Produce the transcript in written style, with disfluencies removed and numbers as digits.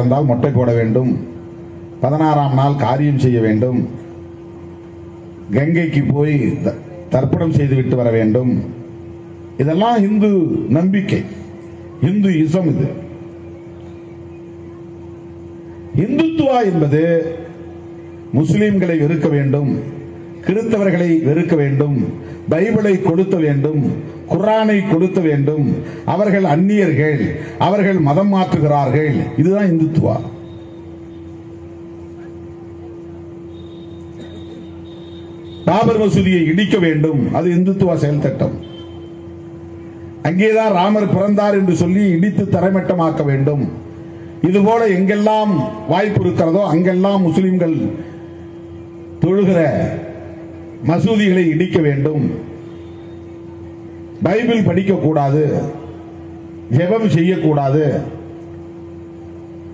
இருந்தால் மொட்டை போட வேண்டும், 16ஆம் நாள் காரியம் செய்ய வேண்டும், கங்கைக்கு போய் தர்ப்பணம் செய்துவிட்டு வர வேண்டும். இதெல்லாம் இந்து நம்பிக்கை, இந்து இசம். இது இந்துத்துவா என்பது முஸ்லிம்களை வெறுக்க வேண்டும், கிறிஸ்தவர்களை வெறுக்க வேண்டும், பைபிளை கொடுத்த வேண்டும், குர்ஆனை கொடுத்த வேண்டும், அவர்கள் அந்நியர்கள், அவர்கள் மதம் மாற்றுகிறார்கள். இதுதான் இந்துத்துவா. பாபர் மசூதியை இடிக்க வேண்டும், அது இந்துத்துவா செயல் திட்டம். அங்கேதான் ராமர் பிறந்தார் என்று சொல்லி இடித்து தரைமட்டமாக்க வேண்டும். இதுபோல எங்கெல்லாம் வாய்ப்பு இருக்கிறதோ அங்கெல்லாம் முஸ்லிம்கள் தொழுகிற மசூதிகளை இடிக்க வேண்டும். பைபிள் படிக்கக்கூடாது, ஜெபம் செய்யக்கூடாது.